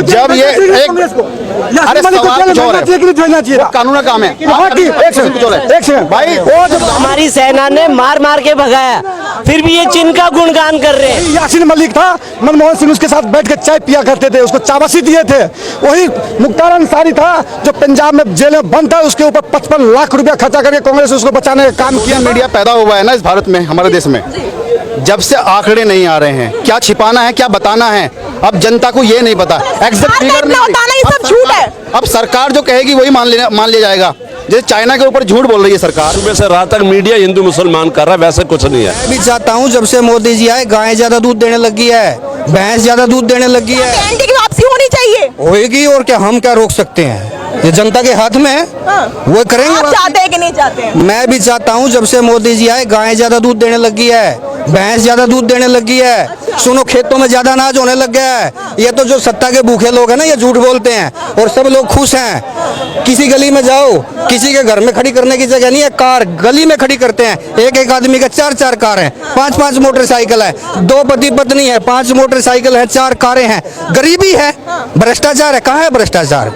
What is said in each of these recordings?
जब ये एक अरे सवाल जो है कानून का काम है। एक सेकंड भाई, वो जब हमारी सेना ने मार मार के भगाया, फिर भी ये चीन का गुणगान कर रहे हैं। यासीन मलिक था, मनमोहन सिंह उसके साथ बैठ कर चाय पिया करते थे, उसको चावसी दिए थे। वही मुख्तार अंसारी था जो पंजाब में जेल में बंद था, उसके ऊपर 55 लाख रुपया खर्चा करके कांग्रेस उसको बचाने का काम किया। मीडिया पैदा हुआ है ना इस भारत में, हमारे देश में, जब से आंकड़े नहीं आ रहे हैं, क्या छिपाना है क्या बताना है, अब जनता को ये नहीं पता। एग्जैक्ट फिगर नहीं, ये सब झूठ है। अब सरकार जो कहेगी वही मान लिया जाएगा। जैसे चाइना के ऊपर झूठ बोल रही है सरकार, सुबह से रात तक मीडिया हिंदू मुसलमान कर रहा है, वैसे कुछ नहीं है। मैं भी चाहता हूँ जब से मोदी जी आए गाय ज्यादा दूध देने लगी है, भैंस ज्यादा दूध देने लगी है। एनडीए की वापसी होनी चाहिए, होएगी, और क्या हम क्या रोक सकते हैं, ये जनता के हाथ में है। वो करेंगे। आप चाहते हैं कि नहीं चाहते हैं? मैं भी चाहता हूँ जब से मोदी जी आए गाय ज्यादा दूध देने लगी है, भैंस ज्यादा दूध देने लगी है। सुनो, खेतों में ज्यादा अनाज होने लग गया है। ये तो जो सत्ता के भूखे लोग हैं ना, ये झूठ बोलते हैं और सब लोग खुश हैं। किसी गली में जाओ, किसी के घर में खड़ी करने की जगह नहीं है, कार गली में खड़ी करते हैं। एक आदमी का 4 कार है, 5 मोटरसाइकिल है, 2 पति पत्नी है, 5 मोटरसाइकिल है, 4 कारें हैं। गरीबी है, भ्रष्टाचार है। कहाँ है भ्रष्टाचार?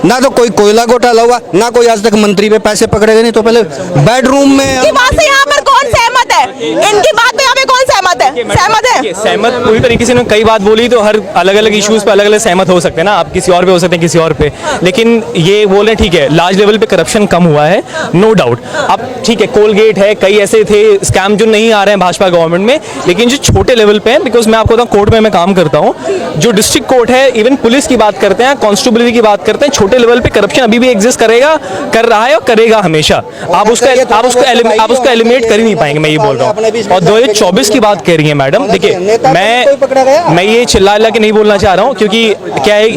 ना तो कोई कोयला घोटाला हुआ, ना कोई आज तक मंत्री पे पैसे पकड़े गए। नहीं तो पहले बेडरूम में। इनकी बात से यहाँ पर कौन सहमत है? इनकी बात पे यहाँ पे कौन सहमत है? सहमत है? सहमत पूरी तरीके से कई बात बोली, तो हर अलग अलग इश्यूज पे अलग अलग सहमत हो सकते हैं ना। आप किसी और पे हो सकते हैं, किसी और पे, लेकिन ये बोल रहे हैं ठीक है, लार्ज लेवल पे करप्शन कम हुआ है, नो डाउट। अब ठीक है, कोलगेट है, कई ऐसे थे स्कैम जो नहीं आ रहे हैं भाजपा गवर्नमेंट में, लेकिन जो छोटे लेवल पे हैं, बिकॉज मैं आपको बताऊँ कोर्ट में मैं काम करता हूँ, जो डिस्ट्रिक्ट कोर्ट है, इवन पुलिस की बात करते हैं, कॉन्स्टेबलरी की बात करते हैं, छोटे लेवल पे करप्शन अभी भी एग्जिस्ट करेगा, कर रहा है और करेगा हमेशा। आप उसको एलिमिनेट कर ही नहीं पाएंगे, मैं ये बोल रहा हूँ। और 2024 की बात कह रही है मैडम, देखिए मैं ये चिल्ला के नहीं बोलना चाह रहा हूँ, क्योंकि क्या है,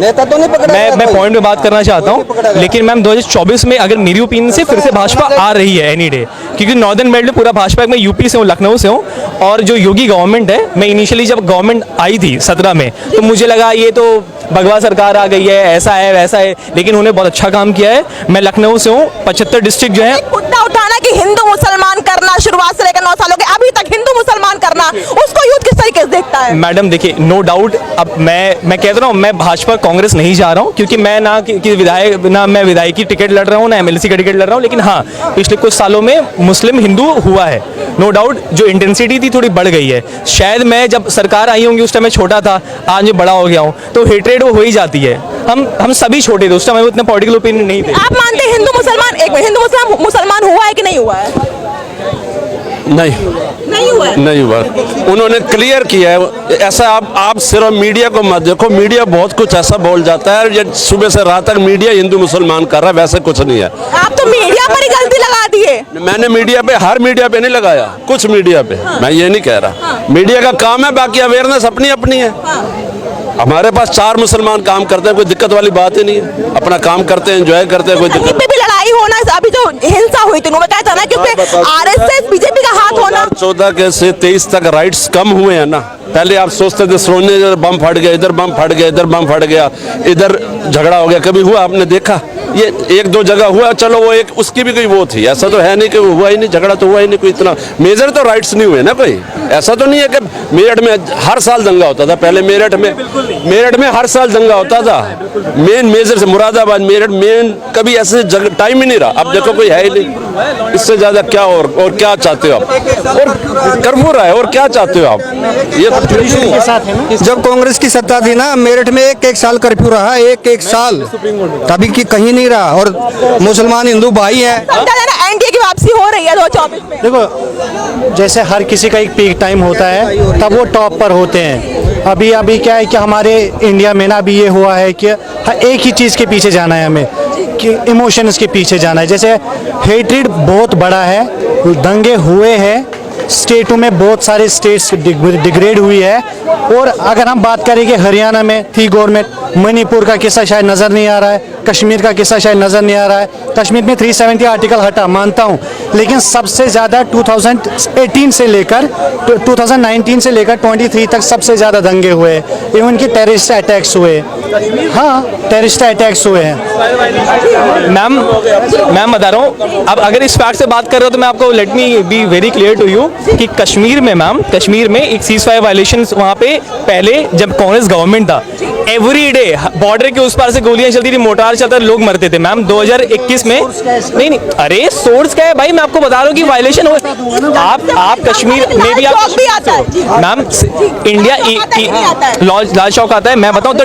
मैं पॉइंट में बात करना चाहता हूँ, लेकिन मैम 2024 में अगर मेरी ओपिनियन से फिर से भाजपा आ रही है एनी डे, क्योंकि नॉर्दर्न बेल्ट में पूरा भाजपा, मैं यूपी से हूँ, लखनऊ से हूँ, और जो योगी गवर्नमेंट है, मैं इनिशियली जब गवर्नमेंट आई थी 17 में, तो मुझे लगा ये तो भगवा सरकार आ गई है, ऐसा है वैसा है, लेकिन उन्होंने बहुत अच्छा काम किया है। मैं लखनऊ से हूँ, 75 डिस्ट्रिक्ट जो है, मुद्दा उठाना कि हिंदू मुसलमान करना शुरुआत से लेकर 9 सालों के अभी तक हिंदू मुसलमान करना, उसको यूथ किस तरीके से देखता है? मैडम देखिए, नो डाउट, अब मैं कहता रहा हूँ, मैं भाजपा कांग्रेस नहीं जा रहा हूँ, क्योंकि मैं ना विधायक, ना मैं विधायक टिकट लड़ रहा हूँ, ना एमएलसी का टिकट लड़ रहा हूँ, लेकिन हाँ, पिछले कुछ सालों में मुस्लिम हिंदू हुआ है, नो डाउट। जो इंटेंसिटी थी थोड़ी बढ़ गई है, शायद मैं जब सरकार आई होंगी उस टाइम मैं छोटा था, आज मैं बड़ा हो गया हूँ, तो हेट्रेड वो हो ही जाती है। हम सभी छोटे थे उस टाइम, उतना पॉलिटिकल ओपिनियन नहीं थे। आप मानते हैं हिंदू मुसलमान, एक मिनट, हिंदू मुसलमान हुआ है कि नहीं हुआ है? नहीं हुआ है। नहीं हुआ, उन्होंने क्लियर किया है। ऐसा आप सिर्फ मीडिया को मत देखो, मीडिया बहुत कुछ ऐसा बोल जाता है, ये सुबह से रात तक मीडिया हिंदू मुसलमान कर रहा है, वैसे कुछ नहीं है। आप तो मीडिया पर ही गलती लगा दिए। मैंने मीडिया पे, हर मीडिया पे नहीं लगाया, कुछ मीडिया पे, मैं ये नहीं कह रहा। मीडिया का काम है, बाकी अवेयरनेस अपनी अपनी है। हमारे पास 4 मुसलमान काम करते हैं, कोई दिक्कत वाली बात ही नहीं है, अपना काम करते हैं, एंजॉय करते हैं, कोई दिक्कत पे भी लड़ाई होना, अभी जो हिंसा हुई थी उन्होंने कहता ना कि आरएसएस बीजेपी का हाथ होना। 14 से 23 तक राइट्स कम हुए हैं ना। पहले आप सोचते थे सोने इधर बम फट गया, इधर बम फट गया, इधर बम फट गया, इधर झगड़ा हो गया, कभी हुआ आपने देखा? ये 1-2 जगह हुआ, चलो वो एक उसकी भी कोई वो थी, ऐसा तो है नहीं कि हुआ ही नहीं, झगड़ा तो हुआ ही नहीं कोई इतना मेजर, तो राइट्स नहीं हुए ना कोई। ऐसा तो नहीं है कि मेरठ में हर साल दंगा होता था, पहले मेरठ में हर साल दंगा होता था, मेन मेजर से मुरादाबाद, मेरठ मेन, कभी ऐसे टाइम ही नहीं रहा। अब देखो कोई है ही नहीं, इससे ज्यादा क्या और क्या चाहते हो आप? और कर्फ्यू रहा है, और क्या चाहते हो आप? ये जब कांग्रेस की सत्ता थी ना, मेरठ में एक साल कर्फ्यू रहा, एक साल, तभी की कहीं नहीं रहा, और मुसलमान हिंदू भाई हैं। एनडीए की वापसी हो रही है 2024 में। देखो, जैसे हर किसी का एक पीक टाइम होता है, तब वो टॉप पर होते हैं। अभी क्या है कि हमारे इंडिया में ना अभी ये हुआ है कि एक ही चीज़ के पीछे जाना है हमें, कि इमोशंस के पीछे जाना है। जैसे हेट्रेड बहुत बड़ा है, दंगे हुए हैं, स्टेटों में बहुत सारे स्टेट्स डिग्रेड हुई है। और अगर हम बात करें कि हरियाणा में थी गवर्नमेंट, मणिपुर का किस्सा शायद नज़र नहीं आ रहा है, कश्मीर का किस्सा शायद नज़र नहीं आ रहा है। कश्मीर में 370 आर्टिकल हटा, मानता हूँ, लेकिन सबसे ज़्यादा 2018 से लेकर 2019 से लेकर 23 तक सबसे ज़्यादा दंगे हुए, इवन कि टेररिस्ट अटैक्स हुए। हाँ, टेररिस्ट अटैक्स हुए हैं। मैम बता रहा हूँ, अब अगर इस फैक्ट से बात कर रहे हो तो मैं आपको, let me be very clear to you, कि कश्मीर में एक सीज़ फायर वायलेशन वहाँ पे पहले जब कांग्रेस गवर्नमेंट था, एवरी डे बॉर्डर के उस पार से गोलियां चलती थी, मोटार चलता था, लोग मरते थे मैम। 2021 में नहीं, अरे सोर्स क्या है भाई, मैं आपको बता रहा हूँ कि वायलेशन हो। आप कश्मीर में भी आप मैम, इंडिया लाल चौक आता है, मैं बताऊँ द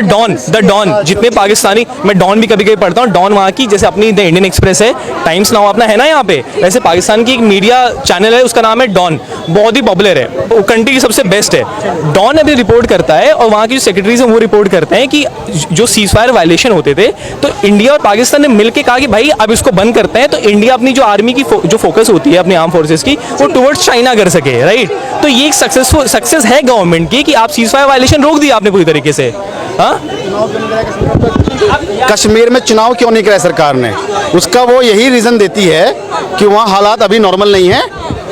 डॉन जितने पाकिस्तानी, मैं डॉन भी कभी कभी पढ़ता हूँ, डॉन वहाँ की, जैसे अपनी द इंडियन एक्सप्रेस है, टाइम्स नाउ अपना है ना यहाँ पे, वैसे पाकिस्तान की एक मीडिया चैनल है, उसका नाम है डॉन, बहुत ही पॉपुलर है, वो कंट्री की सबसे बेस्ट है। डॉन अभी रिपोर्ट करता है और वहाँ की जो सेक्रेटरीज हैं वो रिपोर्ट करते हैं कि जो सीज फायर वायलेशन होते थे, तो इंडिया और पाकिस्तान ने मिलकर कहा कि भाई अब इसको बंद करते हैं, तो इंडिया अपनी जो आर्मी की जो फोकस होती है अपनी आर्म फोर्सेस की, वो टुवर्ड्स चाइना कर सके, राइट। तो ये एक सक्सेस है गवर्नमेंट की कि आप सीज फायर वायलेशन रोक दिया आपने पूरी तरीके से। हाँ, कश्मीर में चुनाव क्यों नहीं कराया सरकार ने, उसका वो यही रीज़न देती है कि वहाँ हालात अभी नॉर्मल नहीं है,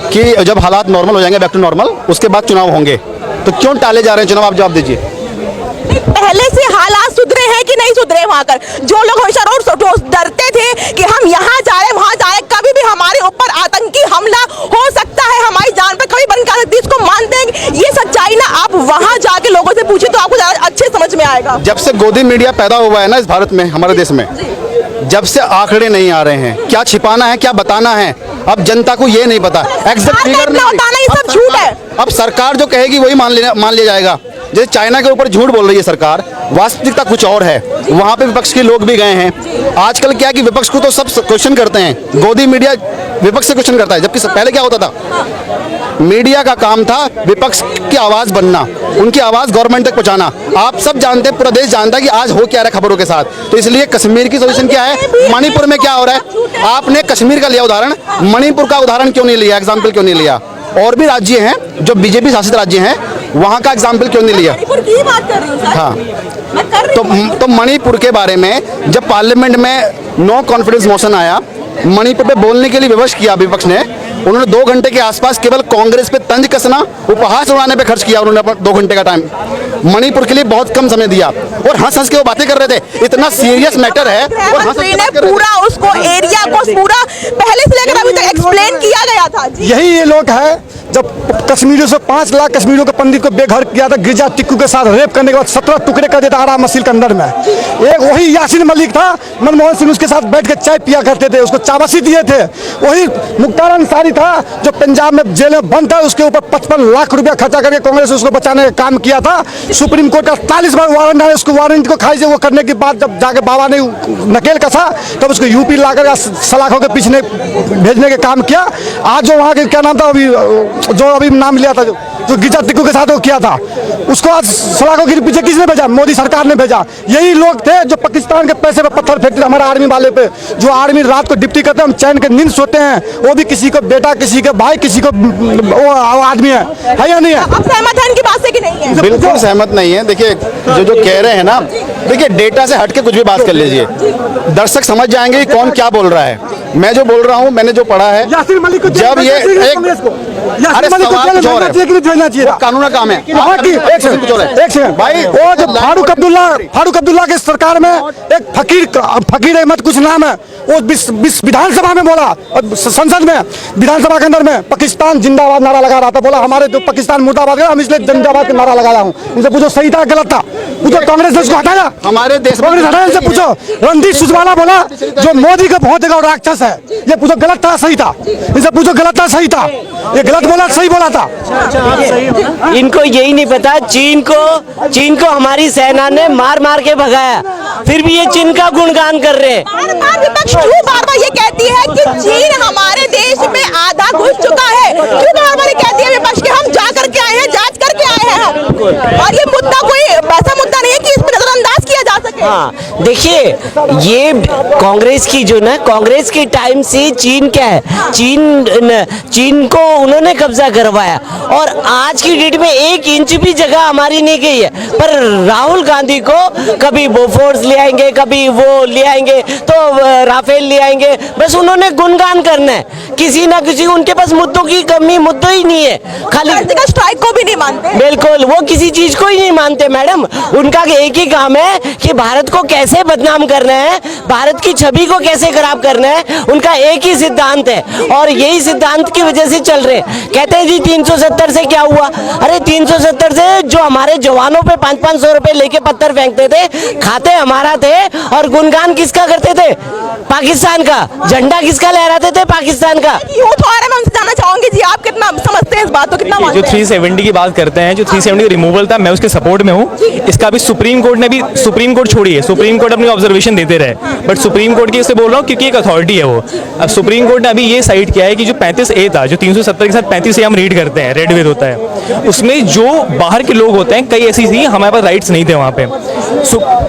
कि जब हालात नॉर्मल हो जाएंगे, बैक टू नॉर्मल, उसके बाद चुनाव होंगे। तो क्यों टाले जा रहे हैं चुनाव, आप जवाब दीजिए। पहले से हालात सुधरे हैं कि नहीं सुधरे वहाँ कर? जो लोग हमेशा रोज डरते थे कि हम यहाँ जा रहे वहाँ जा रहे, कभी भी हमारे ऊपर आतंकी हमला हो सकता है, हमारी जान पर कभी बन कर सकती है, इसको मानते हैं। ये सच्चाई ना आप वहाँ जाके लोगों से पूछिए तो आपको ज़्यादा अच्छे समझ में आएगा। जब से गोदी मीडिया पैदा हुआ है ना इस भारत में, हमारे देश में, जब से आंकड़े नहीं आ रहे हैं, क्या छिपाना है क्या बताना है, अब जनता को ये नहीं पता, एग्जैक्ट फिगर नहीं बताना, ये सब झूठ है। अब सरकार जो कहेगी वही मान लिया जाएगा। जैसे चाइना के ऊपर झूठ बोल रही है सरकार, वास्तविकता कुछ और है। वहाँ पे विपक्ष के लोग भी गए हैं। आजकल क्या है कि विपक्ष को तो सब क्वेश्चन करते हैं, गोदी मीडिया विपक्ष से क्वेश्चन करता है, जबकि पहले क्या होता था, मीडिया का काम था विपक्ष की आवाज़ बनना, उनकी आवाज़ गवर्नमेंट तक पहुँचाना। आप सब जानते हैं, पूरा देश जानता है कि आज हो क्या रहा है खबरों के साथ। तो इसलिए कश्मीर की सोल्यूशन क्या है, मणिपुर में क्या हो रहा है, आपने कश्मीर का लिया उदाहरण, मणिपुर का उदाहरण क्यों नहीं लिया, एग्जाम्पल क्यों नहीं लिया? और भी राज्य हैं जो बीजेपी शासित राज्य हैं, वहाँ का एग्जाम्पल क्यों नहीं लिया? मणिपुर की बात कर रही हूँ सर। हाँ, तो मणिपुर के बारे में जब पार्लियामेंट में नो कॉन्फिडेंस मोशन आया, मणिपुर पे बोलने के लिए विवश किया विपक्ष ने, उन्होंने 2 घंटे के आसपास केवल कांग्रेस पे तंज कसना, उपहास उड़ाने पे खर्च किया उन्होंने 2 घंटे का टाइम। मणिपुर के लिए बहुत कम समय दिया और हंस हंस के वो बातें कर रहे थे। इतना सीरियस मैटर है और हंस हंस के पूरा उसको एरिया को पूरा पहले से लेकर अभी तक एक्सप्लेन किया गया था। यही ये लोग है जब कश्मीरियों से 5 लाख कश्मीरियों के पंडित को बेघर किया था, गिरजा टिक्कू के साथ रेप करने के बाद 17 टुकड़े कर देता आराम मसील के अंदर में। एक वही यासीन मलिक था, मनमोहन सिंह उसके साथ बैठ के चाय पिया करते थे, उसको चाबसी दिए थे। वही मुख्तार अंसारी था जो पंजाब में जेल में बंद था, उसके ऊपर 55 लाख रुपया खर्चा करके कांग्रेस उसको बचाने का काम किया था। सुप्रीम कोर्ट का 40 बार वारंट आया, उसको वारंट को खारिज वो करने के बाद जब जाके बाबा ने नकेल कसा, तब उसको यूपी लाकर सलाखों के पीछे भेजने का काम किया। आज जो वहाँ के क्या नाम था, जो अभी नाम लिया था, जो गिरजा टिक्कू के साथ वो किया था, उसको आज सलाखों के पीछे किसने भेजा? मोदी सरकार ने भेजा। यही लोग थे जो पाकिस्तान के पैसे पर पत्थर फेंकते थे हमारे आर्मी वाले पे। जो आर्मी रात को ड्यूटी करते हैं, हम चैन के नींद सोते हैं, वो भी किसी को बेटा, किसी के भाई, किसी को वो आदमी है या नहीं है? आप सहमत हैं इनकी बात से कि नहीं है? बिल्कुल सहमत नहीं है। देखिए जो कह रहे हैं ना, देखिए डेटा से हट के कुछ भी बात कर लीजिए, दर्शक समझ जाएंगे कि कौन क्या बोल रहा है। मैं जो बोल रहा हूँ, मैंने जो पढ़ा है, जब ये एक कानून काम है। एक सेकंड भाई, वो जो फारूक अब्दुल्ला की सरकार में एक फकीर अहमद कुछ नाम है, वो विधानसभा में बोला, संसद में, विधानसभा के अंदर में पाकिस्तान जिंदाबाद नारा लगा रहा था। बोला हमारे जो पाकिस्तान मुर्दाबाद है, हम इसलिए जिंदाबाद का नारा लगाया हूँ। उनसे पूछो सही था गलत था? पूछो कांग्रेस ने उसको हटाया? हमारे देश कांग्रेस हटाया? से पूछो। रणदीप सुरजेवाला बोला जो मोदी का बहुत जगह राक्षस है, ये पूछो गलत था सही था? इनसे पूछो गलत था सही था? ये गलत बोला सही बोला था? इनको यही नहीं पता, चीन को हमारी सेना ने मार मार के भगाया, फिर भी ये चीन का गुणगान कर रहे हैं। बार-बार विपक्ष क्यों बार-बार ये कहती है कि चीन हमारे देश में आधा घुस चुका है? क्यों बार-बार ये कहती है विपक्ष के हम जा करके आए हैं, जांच करके आए हैं हम? और ये मुद्दा कोई ऐसा मुद्दा नहीं है कि इसमें नजरअंदाज किया जा सके। हाँ, देखिए ये कांग्रेस की जो ना, कांग्रेस के टाइम से चीन क्या है, चीन को उन्होंने कब्जा करवाया और आज की डेट में 1 इंच भी जगह हमारी नहीं गई है। पर राहुल गांधी को कभी बोफोर्स ले आएंगे, कभी वो ले आएंगे, तो राफेल ले आएंगे, बस उन्होंने गुणगान करना है। किसी ना किसी उनके पास मुद्दों की कमी मुद्दा ही नहीं है, खाली स्ट्राइक को भी नहीं मानते। बिल्कुल, वो किसी चीज को ही नहीं मानते मैडम। उनका एक ही काम है कि भारत को कैसे कैसे बदनाम करना है, भारत की छवि को कैसे खराब करना है, उनका एक ही सिद्धांत है और यही सिद्धांत की वजह से चल रहे। कहते हैं जी 370 से क्या हुआ? अरे 370 से जो हमारे जवानों पे 500-500 रुपए लेके पत्थर फेंकते थे, खाते हमारा थे और गुणगान किसका करते थे? पाकिस्तान का। झंडा किसका लहराते थे? पाकिस्तान का। यूथ और मैं उनसे जानना चाहूंगी जी, आप कितना समझते हैं इस बात को, कितना जो मानते हैं? 370 की बात करते हैं, जो 370 का रिमूवल था, मैं उसके सपोर्ट में हूँ। इसका भी सुप्रीम कोर्ट ने भी, सुप्रीम कोर्ट छोड़िए, सुप्रीम कोर्ट अपनी ऑब्जर्वेशन देते रहे, बट सुप्रीम कोर्ट की इससे बोल रहा हूँ क्योंकि एक अथॉरिटी है वो। अब सुप्रीम कोर्ट ने अभी ये साइड किया है कि जो 35A था, जो 370 के साथ 35A हम रीड करते हैं, रेड विद होता है, उसमें जो बाहर के लोग होते हैं, कई ऐसी थी हमारे पास राइट्स नहीं थे वहाँ पे।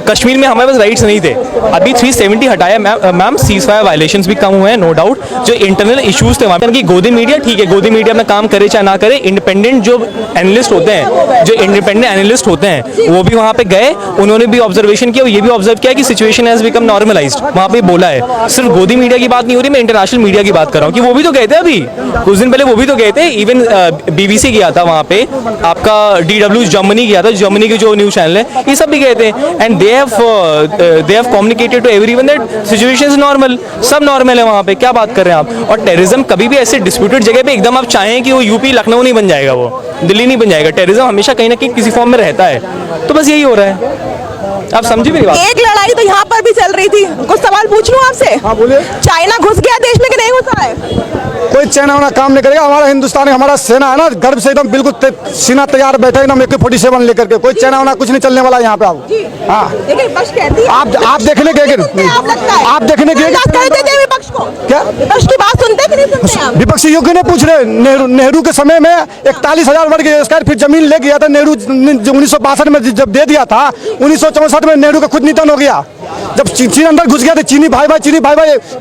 कश्मीर में हमारे पास राइट्स नहीं थे। अभी 370 हटाया मैम, सीजफायर वायलेशंस भी कम हुए हैं, नो डाउट। जो इंटरनल इश्यूज थे वहाँ पे, गोदी मीडिया ठीक है, गोदी मीडिया अपना काम करे चाहे ना करे, इंडिपेंडेंट जो एनालिस्ट होते हैं, जो इंडिपेंडेंट एनालिस्ट होते हैं, वो भी वहाँ पे गए, उन्होंने भी ऑब्जर्वेशन किया, ये भी ऑब्जर्व किया कि सिचुएशन हैज बिकम नॉर्मलाइज्ड। वहाँ पे बोला है, सिर्फ गोदी मीडिया की बात नहीं हो रही, मैं इंटरनेशनल मीडिया की बात कर रहा हूँ कि वो भी तो गए थे, अभी कुछ दिन पहले वो भी तो गए थे। इवन BBC गया था वहाँ पे, आपका DW जर्मनी गया था, जर्मनी के जो न्यूज चैनल है, ये सब भी गए थे, and they have communicated to everyone that situation is normal, सब नॉर्मल है वहाँ पे। क्या बात कर रहे हैं आप? और टेररिज्म कभी भी ऐसे डिस्प्यूटेड जगह पे एकदम आप चाहें कि वो यूपी लखनऊ नहीं बन जाएगा, वो दिल्ली नहीं बन जाएगा। टेररिज्म हमेशा कहीं ना कहीं किसी फॉर्म में रहता है, तो बस यही हो रहा है। आप समझी मेरी बात? एक लड़ाई तो यहाँ पर भी चल रही थी, कुछ सवाल पूछ लूं आपसे? हाँ बोलिए। चाइना घुस गया देश में कि नहीं घुसा है? कोई चाइना वाला काम नहीं करेगा। हमारा हिंदुस्तान, हमारा सेना है ना, गर्व से एकदम बिल्कुल सीना तैयार बैठे एकदम AK-47 लेकर के। कोई चाइना वाला कुछ नहीं चलने वाला यहाँ पे। आप हाँ, लेकिन विपक्ष कहती है, आप देखने के आप देखने के कर देते हैं विपक्ष को। क्या विपक्ष की बात सुनते हैं कि नहीं सुनते आप? विपक्षी क्यों नहीं पूछ रहे? नेहरू के समय में 41,000 वर्ग स्क्वायर फीट जमीन ले गया था नेहरू, 1962 में जब दे दिया था। 1964 में नेहरू का खुद निधन हो गया। जब चीन अंदर घुस गया था, चीनी भाई भाई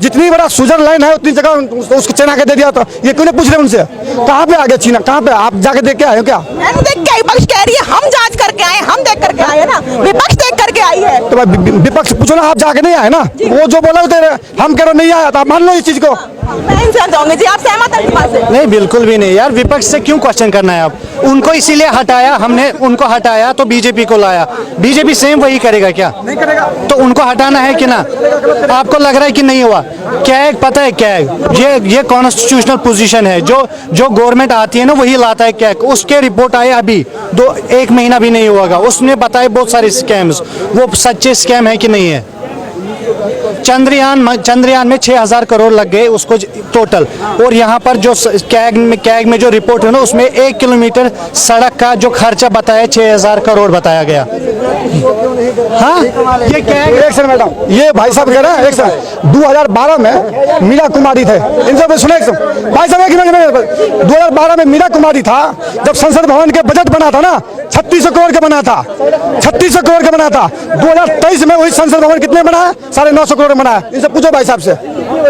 जितनी बड़ा स्विट्जरलैंड है उतनी जगह उसको चाइना के दे दिया था। ये क्यों नहीं पूछ रहे उनसे? कहाँ पे आ गया चीना? कहाँ पे? आप जाके देख के आए हो क्या? मैंने देख के, विपक्ष कह रही है हम जांच करके आए, हम देख करके आए ना, विपक्ष देख करके आई है। तो विपक्ष पूछो ना, आप जाके नहीं आए ना, वो जो बोला हम कह रहे नहीं आया था, मान लो इस चीज को। मैं इनसे चाहूंगी जी, आप सहमत हैं इस बात से? नहीं, बिल्कुल भी नहीं यार। विपक्ष से क्यों क्वेश्चन करना है? आप उनको इसीलिए हटाया, हमने उनको हटाया तो बीजेपी को लाया। बीजेपी सेम वही करेगा क्या? नहीं करेगा। तो उनको हटाना है कि ना? आपको लग रहा है कि नहीं हुआ? क्या है पता है क्या है? ये कॉन्स्टिट्यूशनल पोजीशन है, जो गवर्नमेंट आती है ना वही लाता है। क्या उसके रिपोर्ट आए अभी 1 महीना भी नहीं हुआ, उसने बताए बहुत सारे स्कैम्स, वो सच्चे स्कैम है कि नहीं है? चंद्रयान में 6,000 करोड़ लग गए उसको टोटल, और यहाँ पर जो कैग में जो रिपोर्ट है ना उसमें 1 किलोमीटर सड़क का जो खर्चा बताया 6,000 करोड़ बताया गया। हाँ, ये कैग मैडम, ये भाई साहब कह रहे हैं 2012 में मीरा कुमारी थे, इनसे सुने भाई साहब 2012 में मीरा कुमारी था, जब संसद भवन के बजट बना था ना 3600 करोड़ का बना था, 3600 करोड़ का बना था। 2023 में वही संसद भवन कितने बना है? 950 करोड़ बना है। इनसे पूछो भाई साहब से,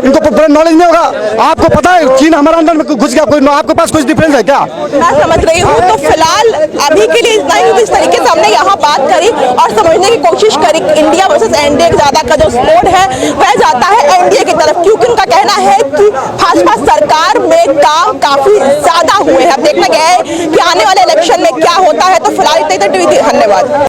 इनको पूरा नॉलेज नहीं होगा। आपको पता है चीन हमारे अंदर में घुस गया, कोई आपके पास कुछ डिफरेंस है क्या? मैं समझ रही हूँ। तो फिलहाल अभी के लिए इतना ही। जिस तरीके से हमने यहाँ बात करी और समझने की कोशिश करी, इंडिया वर्सेस एनडीए ज्यादा का जो स्पोर्ट है वह जाता है एनडीए की तरफ, क्योंकि उनका कहना है कि भाजपा सरकार में काम काफी ज्यादा हुए हैं। अब देखना गया है कि आने वाले इलेक्शन में क्या होता है। तो फिलहाल इतना ही, धन्यवाद।